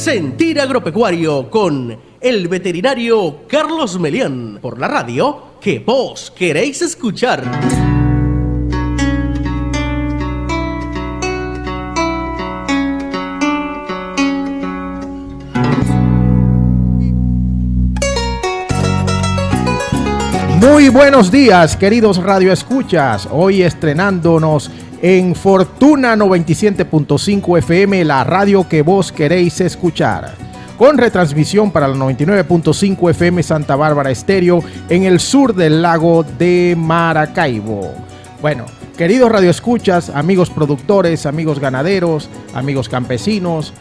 Sentir Agropecuario con el veterinario Carlos Melián por la radio que vos queréis escuchar. Muy buenos días, queridos radioescuchas. Hoy estrenándonos en Fortuna 97.5 FM, la radio que vos queréis escuchar. Con retransmisión para la 99.5 FM Santa Bárbara Estéreo en el sur del lago de Maracaibo. Bueno, queridos radioescuchas, amigos productores, amigos ganaderos, amigos campesinos,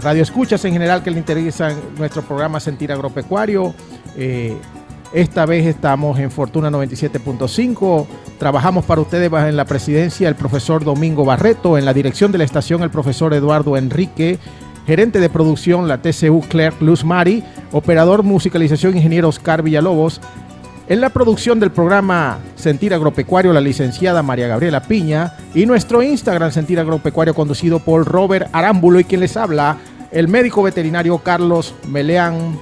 radioescuchas en general que le interesan nuestro programa Sentir Agropecuario. Esta vez estamos en Fortuna 97.5. Trabajamos para ustedes en la presidencia el profesor Domingo Barreto, en la dirección de la estación el profesor Eduardo Enrique, gerente de producción la TCU Clerc Luz Mari, operador musicalización ingeniero Oscar Villalobos, en la producción del programa Sentir Agropecuario la licenciada María Gabriela Piña y nuestro Instagram Sentir Agropecuario conducido por Robert Arámbulo y quien les habla el médico veterinario Carlos Melián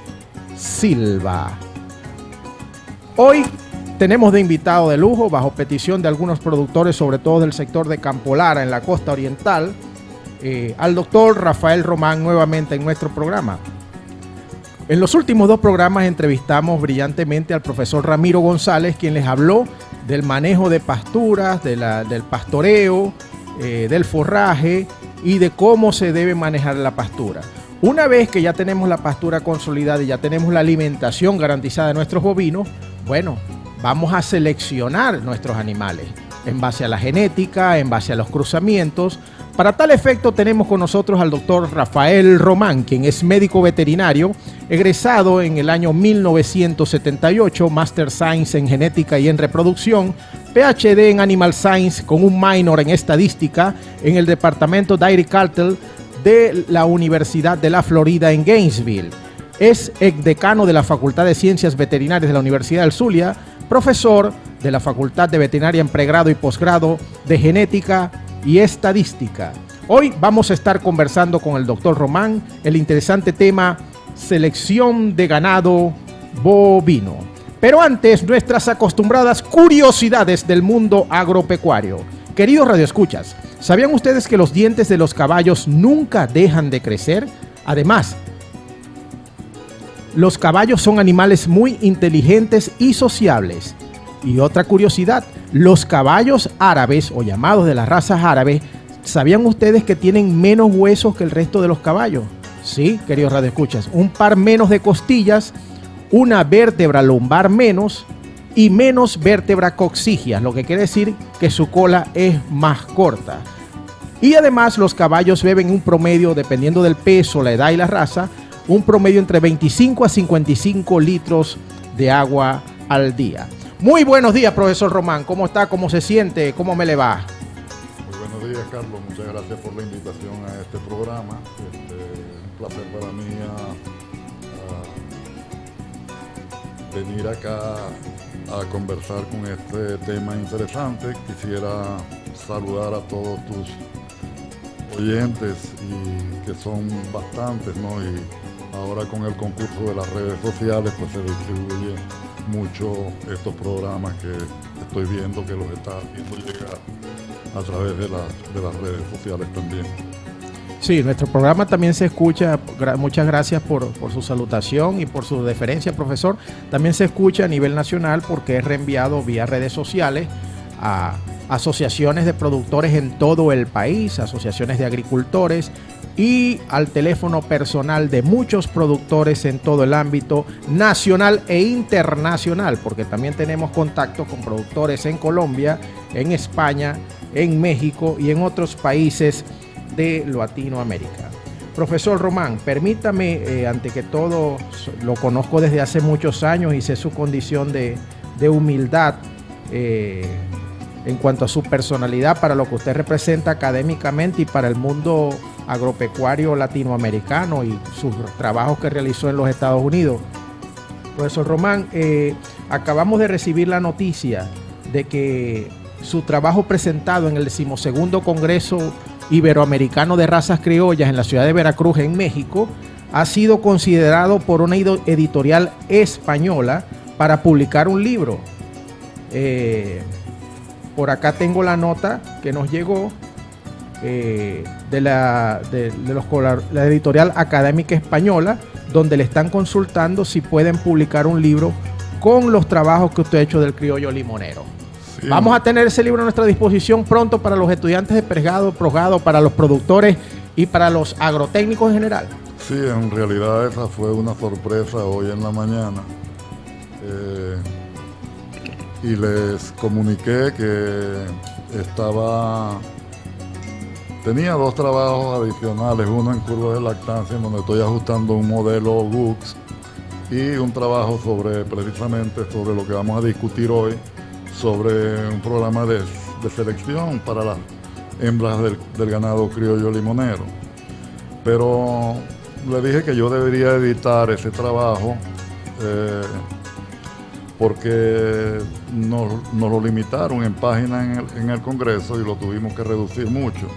Silva. Hoy tenemos de invitado de lujo, bajo petición de algunos productores, sobre todo del sector de Campo Lara en la costa oriental, al doctor Rafael Román nuevamente en nuestro programa. En los últimos dos programas entrevistamos brillantemente al profesor Ramiro González, quien les habló del manejo de pasturas, del pastoreo, del forraje y de cómo se debe manejar la pastura. Una vez que ya tenemos la pastura consolidada y ya tenemos la alimentación garantizada de nuestros bovinos, bueno, vamos a seleccionar nuestros animales en base a la genética, en base a los cruzamientos. Para tal efecto tenemos con nosotros al doctor Rafael Román, quien es médico veterinario, egresado en el año 1978, Master Science en Genética y en Reproducción, PhD en Animal Science con un minor en Estadística en el Departamento Dairy Cattle de la Universidad de la Florida en Gainesville. Es exdecano de la Facultad de Ciencias Veterinarias de la Universidad del Zulia, profesor de la Facultad de Veterinaria en pregrado y posgrado de Genética y Estadística. Hoy vamos a estar conversando con el doctor Román el interesante tema selección de ganado bovino. Pero antes, nuestras acostumbradas curiosidades del mundo agropecuario. Queridos radioescuchas, ¿sabían ustedes que los dientes de los caballos nunca dejan de crecer? Además, los caballos son animales muy inteligentes y sociables. Y otra curiosidad, los caballos árabes o llamados de las razas árabes, ¿sabían ustedes que tienen menos huesos que el resto de los caballos? Sí, queridos radioescuchas, un par menos de costillas, una vértebra lumbar menos y menos vértebra coxígeas, lo que quiere decir que su cola es más corta. Y además los caballos beben un promedio, dependiendo del peso, la edad y la raza, un promedio entre 25 a 55 litros de agua al día. Muy buenos días, profesor Román. ¿Cómo está? ¿Cómo se siente? ¿Cómo me le va? Muy buenos días, Carlos. Muchas gracias por la invitación a este programa. Un placer para mí venir acá a conversar con este tema interesante. Quisiera saludar a todos tus oyentes, y que son bastantes, ¿no? Y ahora con el concurso de las redes sociales, pues se distribuye mucho estos programas que estoy viendo que los está haciendo llegar a través de las redes sociales también. Sí, nuestro programa también se escucha. Muchas gracias por su salutación y por su deferencia, profesor. También se escucha a nivel nacional porque es reenviado vía redes sociales a asociaciones de productores en todo el país, asociaciones de agricultores y al teléfono personal de muchos productores en todo el ámbito nacional e internacional, porque también tenemos contacto con productores en Colombia, en España, en México y en otros países de Latinoamérica. Profesor Román, permítame, ante que todo, lo conozco desde hace muchos años y sé su condición de humildad en cuanto a su personalidad para lo que usted representa académicamente y para el mundo agropecuario latinoamericano y sus trabajos que realizó en los Estados Unidos. Profesor Román, acabamos de recibir la noticia de que su trabajo presentado en el 12º Congreso iberoamericano de razas criollas en la ciudad de Veracruz, en México, ha sido considerado por una editorial española para publicar un libro. Por acá tengo la nota que nos llegó de la editorial académica española, donde le están consultando si pueden publicar un libro con los trabajos que usted ha hecho del criollo limonero. Sí. Vamos a tener ese libro a nuestra disposición pronto para los estudiantes de posgrado, para los productores y para los agrotécnicos en general. Sí, en realidad esa fue una sorpresa hoy en la mañana. Y les comuniqué que tenía 2 trabajos adicionales, uno en curvas de lactancia, en donde estoy ajustando un modelo GUX, y un trabajo precisamente sobre lo que vamos a discutir hoy, sobre un programa de selección para las hembras del ganado criollo limonero. Pero le dije que yo debería editar ese trabajo porque nos lo limitaron en páginas en el Congreso y lo tuvimos que reducir mucho.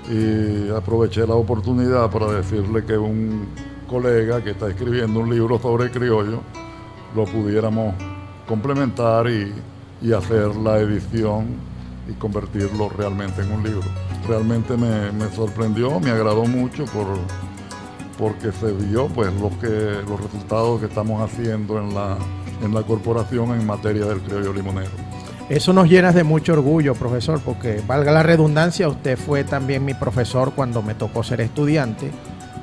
Y aproveché la oportunidad para decirle que un colega que está escribiendo un libro sobre criollo lo pudiéramos complementar y hacer la edición y convertirlo realmente en un libro. Realmente me sorprendió, me agradó mucho porque se vio pues los resultados que estamos haciendo en la corporación en materia del criollo limonero. Eso nos llena de mucho orgullo, profesor, porque valga la redundancia, usted fue también mi profesor cuando me tocó ser estudiante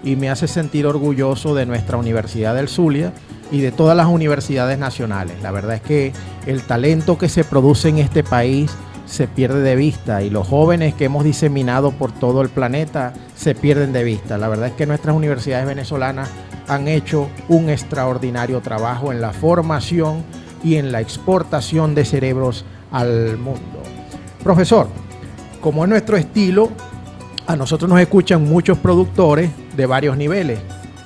y me hace sentir orgulloso de nuestra Universidad del Zulia y de todas las universidades nacionales. La verdad es que el talento que se produce en este país se pierde de vista y los jóvenes que hemos diseminado por todo el planeta se pierden de vista. La verdad es que nuestras universidades venezolanas han hecho un extraordinario trabajo en la formación y en la exportación de cerebros al mundo. Profesor, como es nuestro estilo, a nosotros nos escuchan muchos productores de varios niveles,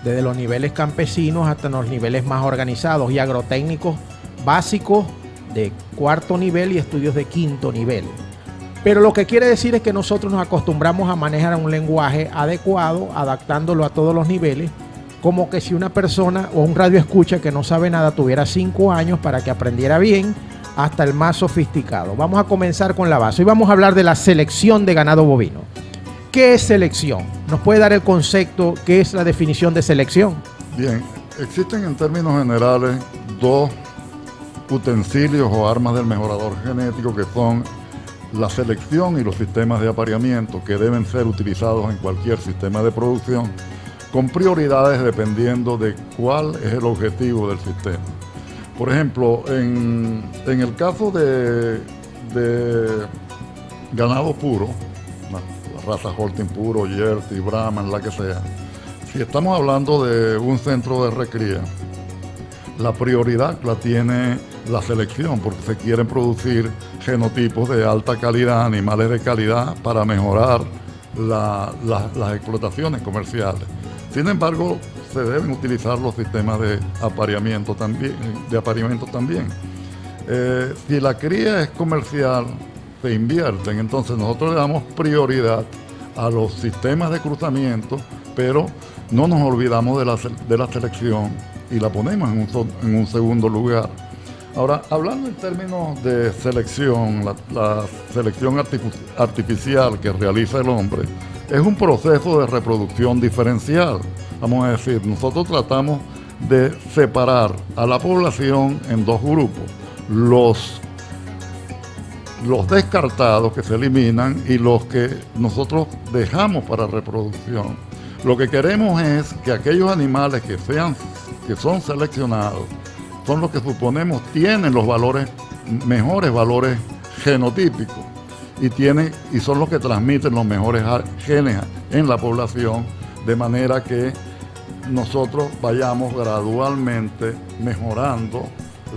desde los niveles campesinos hasta los niveles más organizados y agrotécnicos básicos de 4º nivel y estudios de 5º nivel. Pero lo que quiere decir es que nosotros nos acostumbramos a manejar un lenguaje adecuado, adaptándolo a todos los niveles, como que si una persona o un radioescucha que no sabe nada tuviera 5 años para que aprendiera bien, hasta el más sofisticado. Vamos a comenzar con la base. Hoy vamos a hablar de la selección de ganado bovino. ¿Qué es selección? ¿Nos puede dar el concepto? ¿Qué es la definición de selección? Bien, existen en términos generales 2 utensilios o armas del mejorador genético, que son la selección y los sistemas de apareamiento, que deben ser utilizados en cualquier sistema de producción, con prioridades dependiendo de cuál es el objetivo del sistema. Por ejemplo, en el caso de ganado puro, la raza Holstein puro, Jersey, Brahman, la que sea, si estamos hablando de un centro de recría, la prioridad la tiene la selección, porque se quieren producir genotipos de alta calidad, animales de calidad, para mejorar las explotaciones comerciales. Sin embargo, se deben utilizar los sistemas de apareamiento también. Si la cría es comercial, se invierten, entonces nosotros le damos prioridad a los sistemas de cruzamiento, pero no nos olvidamos de la selección y la ponemos en un segundo lugar. Ahora, hablando en términos de selección, la selección artificial que realiza el hombre es un proceso de reproducción diferencial. Vamos a decir, nosotros tratamos de separar a la población en 2 grupos. Los descartados, que se eliminan, y los que nosotros dejamos para reproducción. Lo que queremos es que aquellos animales que son seleccionados son los que suponemos tienen los mejores valores genotípicos y son los que transmiten los mejores genes en la población, de manera que nosotros vayamos gradualmente mejorando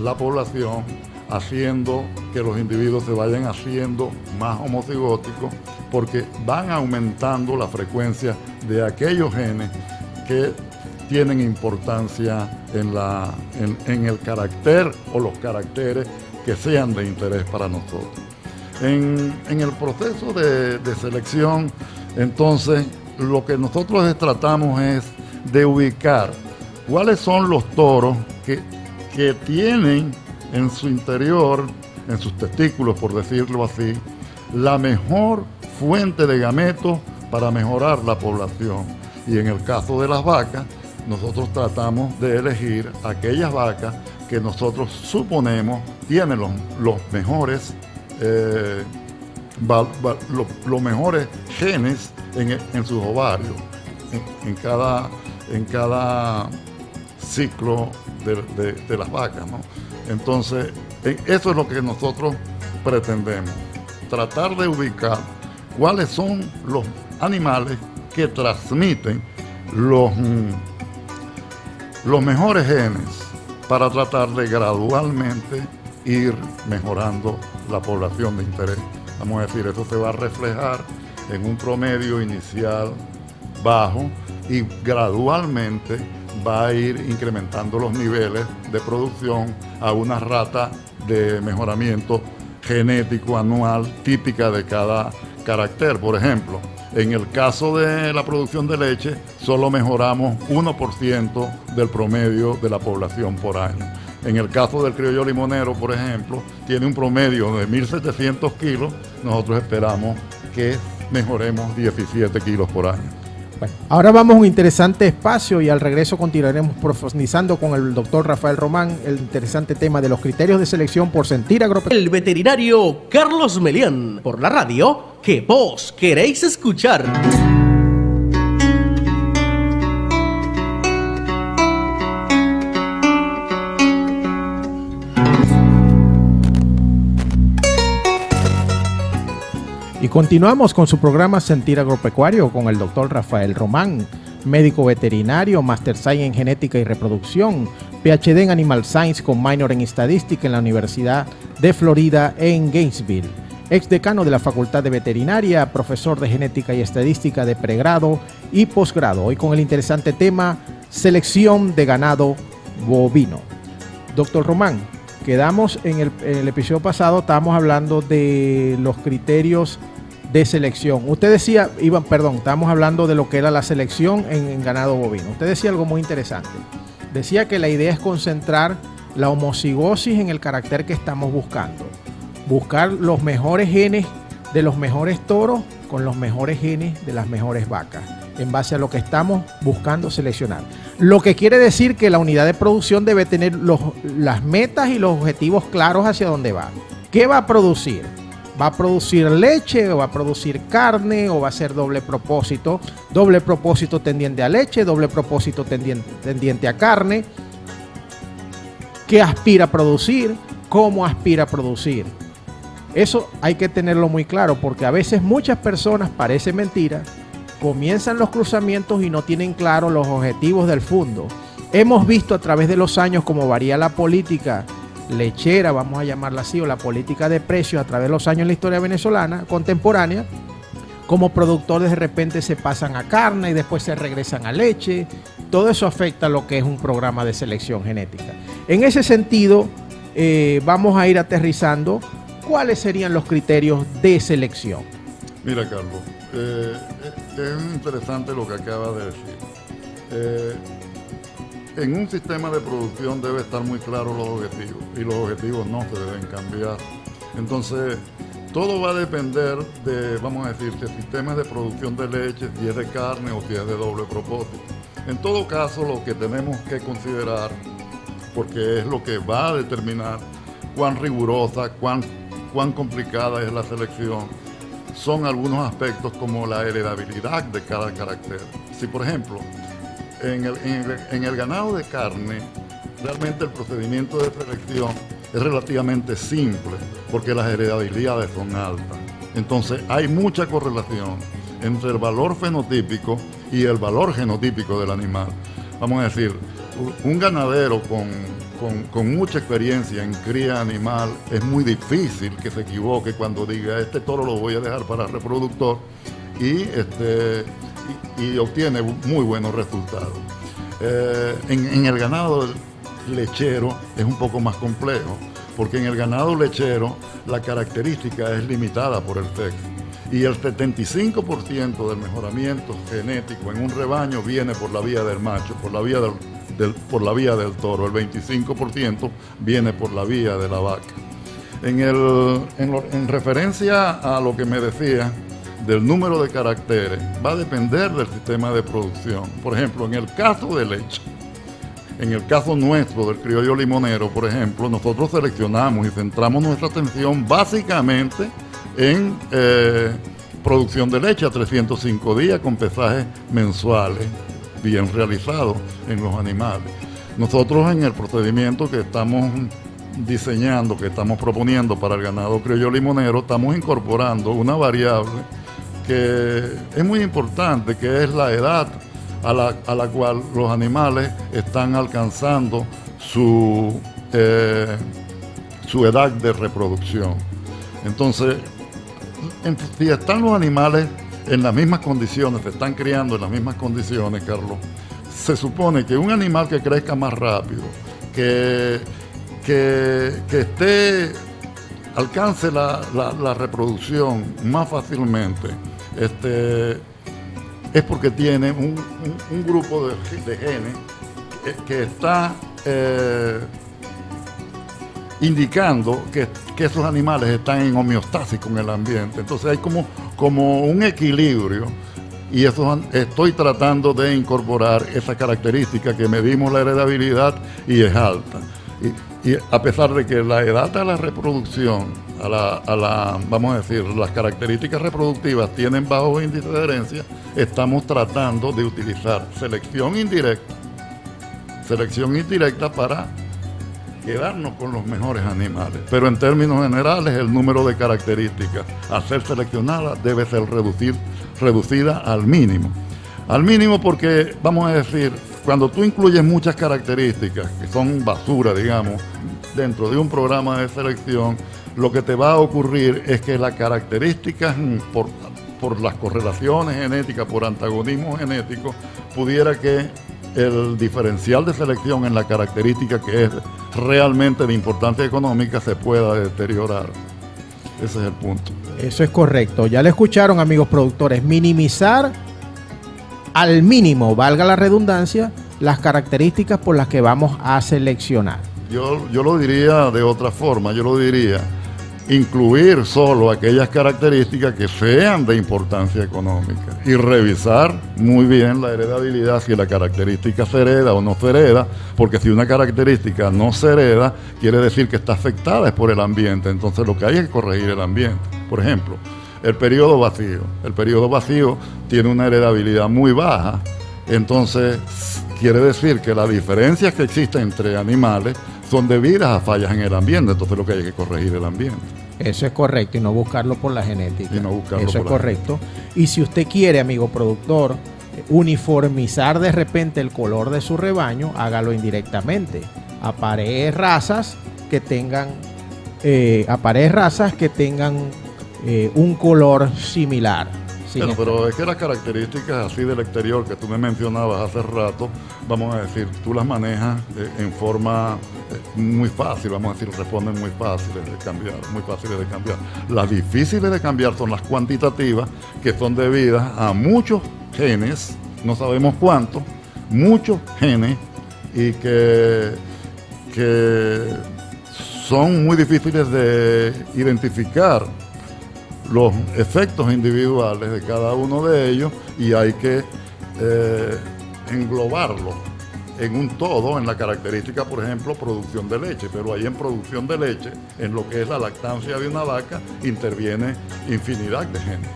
la población, haciendo que los individuos se vayan haciendo más homocigóticos, porque van aumentando la frecuencia de aquellos genes que tienen importancia en el carácter o los caracteres que sean de interés para nosotros. En el proceso de selección Entonces, lo que nosotros tratamos es de ubicar cuáles son los toros que tienen en su interior, en sus testículos, por decirlo así, la mejor fuente de gametos para mejorar la población. Y en el caso de las vacas, nosotros tratamos de elegir aquellas vacas que nosotros suponemos tienen los mejores los mejores genes en sus ovarios, en cada ciclo de las vacas, ¿no? Entonces, eso es lo que nosotros pretendemos, tratar de ubicar cuáles son los animales que transmiten los mejores genes para tratar de gradualmente ir mejorando la población de interés. Vamos a decir, eso se va a reflejar en un promedio inicial bajo y gradualmente va a ir incrementando los niveles de producción a una rata de mejoramiento genético anual típica de cada carácter. Por ejemplo, en el caso de la producción de leche, solo mejoramos 1% del promedio de la población por año. En el caso del criollo limonero, por ejemplo, tiene un promedio de 1.700 kilos. Nosotros esperamos que mejoremos 17 kilos por año. Bueno, ahora vamos a un interesante espacio y al regreso continuaremos profundizando con el doctor Rafael Román el interesante tema de los criterios de selección por sentir agropecuario. El veterinario Carlos Melián, por la radio que vos queréis escuchar. Y continuamos con su programa Sentir Agropecuario con el doctor Rafael Román, médico veterinario, Master Science en Genética y Reproducción, PhD en Animal Science con minor en Estadística en la Universidad de Florida en Gainesville, ex decano de la Facultad de Veterinaria, profesor de Genética y Estadística de pregrado y posgrado. Hoy con el interesante tema selección de ganado bovino. Doctor Román, quedamos en el episodio pasado, estábamos hablando de los criterios de selección. Usted decía, estábamos hablando de lo que era la selección en ganado bovino. Usted decía algo muy interesante. Decía que la idea es concentrar la homocigosis en el carácter que estamos buscando. Buscar los mejores genes de los mejores toros con los mejores genes de las mejores vacas, en base a lo que estamos buscando seleccionar. Lo que quiere decir que la unidad de producción debe tener las metas y los objetivos claros hacia dónde va. ¿Qué va a producir? ¿Va a producir leche o va a producir carne o va a ser doble propósito? Doble propósito tendiente a leche, doble propósito tendiente a carne. ¿Qué aspira a producir? ¿Cómo aspira a producir? Eso hay que tenerlo muy claro porque a veces muchas personas, parece mentira, comienzan los cruzamientos y no tienen claro los objetivos del fondo. Hemos visto a través de los años cómo varía la política lechera, vamos a llamarla así, o la política de precios a través de los años en la historia venezolana contemporánea, como productores de repente se pasan a carne y después se regresan a leche. Todo eso afecta lo que es un programa de selección genética. En ese sentido, vamos a ir aterrizando cuáles serían los criterios de selección. Mira, Carlos, es interesante lo que acabas de decir. En un sistema de producción debe estar muy claro los objetivos y los objetivos no se deben cambiar. Entonces, todo va a depender de, vamos a decir, si el sistema es de producción de leche, si es de carne o si es de doble propósito. En todo caso, lo que tenemos que considerar, porque es lo que va a determinar cuán rigurosa, cuán complicada es la selección, son algunos aspectos como la heredabilidad de cada carácter. Si, por ejemplo, en el ganado de carne, realmente el procedimiento de selección es relativamente simple porque las heredabilidades son altas. Entonces hay mucha correlación entre el valor fenotípico y el valor genotípico del animal. Vamos a decir, un ganadero con mucha experiencia en cría animal es muy difícil que se equivoque cuando diga este toro lo voy a dejar para reproductor y obtiene muy buenos resultados. En el ganado lechero es un poco más complejo, porque en el ganado lechero la característica es limitada por el sexo. y el 75% del mejoramiento genético en un rebaño viene por la vía del macho, por la vía del toro. El 25% viene por la vía de la vaca. En referencia a lo que me decía del número de caracteres, va a depender del sistema de producción. Por ejemplo, en el caso de leche, en el caso nuestro del criollo limonero, por ejemplo, nosotros seleccionamos y centramos nuestra atención básicamente en producción de leche a 305 días con pesajes mensuales bien realizados en los animales. Nosotros en el procedimiento que estamos diseñando, que estamos proponiendo para el ganado criollo limonero, estamos incorporando una variable que es muy importante, que es la edad a la cual los animales están alcanzando su edad de reproducción. Entonces, si están los animales en las mismas condiciones, se están criando en las mismas condiciones, Carlos, se supone que un animal que crezca más rápido, que alcance la reproducción más fácilmente, es porque tiene un grupo de genes que está indicando que esos animales están en homeostasis con el ambiente. Entonces hay como un equilibrio, y estoy tratando de incorporar esa característica que medimos la heredabilidad y es alta. Y a pesar de que la edad de la reproducción, vamos a decir, las características reproductivas tienen bajo índice de herencia, estamos tratando de utilizar selección indirecta para quedarnos con los mejores animales. Pero en términos generales, el número de características a ser seleccionadas debe ser reducida al mínimo. Al mínimo porque, vamos a decir, cuando tú incluyes muchas características que son basura, digamos, dentro de un programa de selección, lo que te va a ocurrir es que las características, por las correlaciones genéticas, por antagonismo genético, pudiera que el diferencial de selección en la característica que es realmente de importancia económica se pueda deteriorar. Ese es el punto. Eso es correcto. Ya le escucharon, amigos productores, minimizar al mínimo, valga la redundancia, las características por las que vamos a seleccionar. Yo lo diría de otra forma, yo lo diría incluir solo aquellas características que sean de importancia económica y revisar muy bien la heredabilidad, si la característica se hereda o no se hereda, porque si una característica no se hereda, quiere decir que está afectada por el ambiente. Entonces lo que hay es que corregir el ambiente. Por ejemplo, el periodo vacío. El periodo vacío tiene una heredabilidad muy baja, entonces quiere decir que las diferencias que existen entre animales son debidas a fallas en el ambiente, entonces lo que hay que corregir el ambiente. Eso es correcto, y no buscarlo por la genética. Eso es correcto. Y si usted quiere, amigo productor, uniformizar de repente el color de su rebaño, hágalo indirectamente. Aparee razas que tengan un color similar. Bueno, pero es que las características así del exterior que tú me mencionabas hace rato, vamos a decir, tú las manejas en forma muy fácil, vamos a decir, responden muy fáciles de cambiar. Las difíciles de cambiar son las cuantitativas, que son debidas a muchos genes, no sabemos cuántos, muchos genes, y que son muy difíciles de identificar los efectos individuales de cada uno de ellos, y hay que englobarlo en un todo, en la característica, por ejemplo, producción de leche. Pero ahí en producción de leche, en lo que es la lactancia de una vaca, interviene infinidad de genes.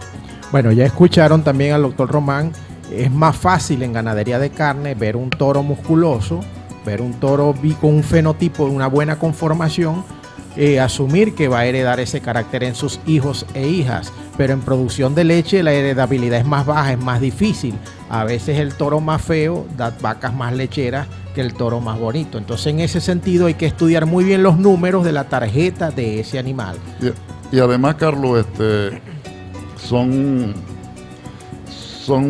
Bueno, ya escucharon también al doctor Román. Es más fácil en ganadería de carne ver un toro musculoso, ver un toro con un fenotipo de una buena conformación, asumir que va a heredar ese carácter en sus hijos e hijas. Pero en producción de leche la heredabilidad es más baja, es más difícil. A veces el toro más feo da vacas más lecheras que el toro más bonito. Entonces, en ese sentido hay que estudiar muy bien los números de la tarjeta de ese animal. Y además, Carlos, son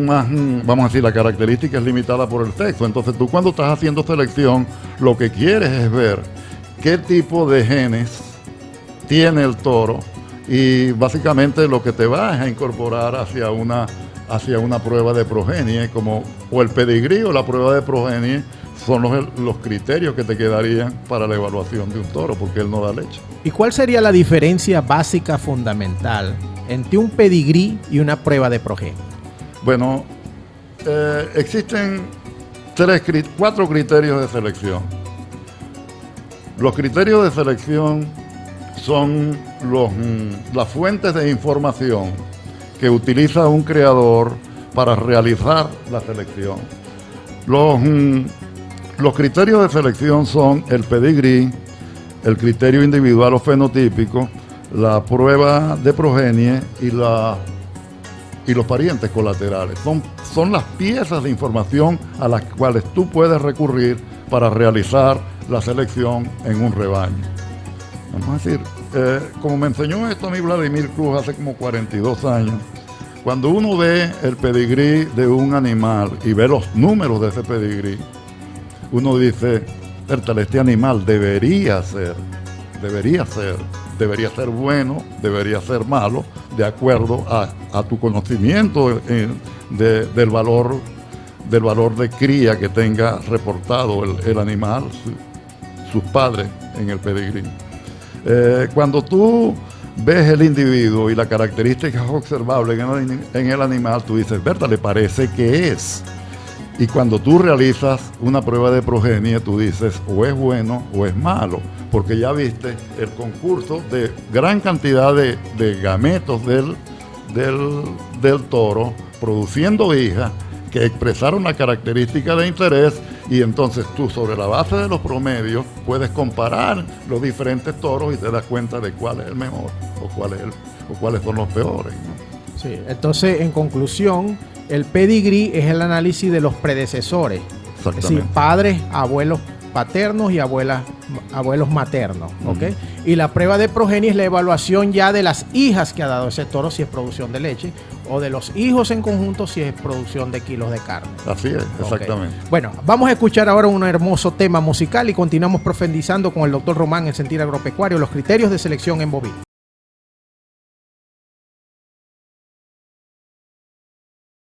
más, vamos a decir, la característica es limitada por el sexo. Entonces tú, cuando estás haciendo selección, lo que quieres es ver qué tipo de genes tiene el toro y básicamente lo que te va es a incorporar hacia una prueba de progenie, como o el pedigrí o la prueba de progenie son los criterios que te quedarían para la evaluación de un toro, porque él no da leche. ¿Y cuál sería la diferencia básica fundamental entre un pedigrí y una prueba de progenie? Bueno, existen 4 criterios de selección. Los criterios de selección son las fuentes de información que utiliza un creador para realizar la selección. Los criterios de selección son el pedigrí, el criterio individual o fenotípico, la prueba de progenie y los parientes colaterales. Son las piezas de información a las cuales tú puedes recurrir para realizar la selección en un rebaño. Vamos a decir, como me enseñó esto a mí Vladimir Cruz hace como 42 años, cuando uno ve el pedigrí de un animal y ve los números de ese pedigrí, uno dice, este animal debería ser bueno, debería ser malo, de acuerdo a tu conocimiento del valor de cría que tenga reportado el animal, sus padres en el pedigrí. Cuando tú ves el individuo y las características observables en el animal, tú dices, le parece que es. Y cuando tú realizas una prueba de progenie, tú dices, o es bueno o es malo, porque ya viste el concurso de gran cantidad de gametos del toro, produciendo hijas que expresaron una característica de interés, y entonces tú, sobre la base de los promedios, puedes comparar los diferentes toros y te das cuenta de cuál es el mejor o cuáles son los peores, ¿no? Sí, entonces, en conclusión, el pedigrí es el análisis de los predecesores, es decir, padres, abuelos paternos y abuelos maternos, ¿ok? Y la prueba de progenie es la evaluación ya de las hijas que ha dado ese toro, si es producción de leche, o de los hijos en conjunto, si es producción de kilos de carne. Así es, exactamente. Okay. Bueno, vamos a escuchar ahora un hermoso tema musical y continuamos profundizando con el doctor Román en Sentir Agropecuario, los criterios de selección en bovino.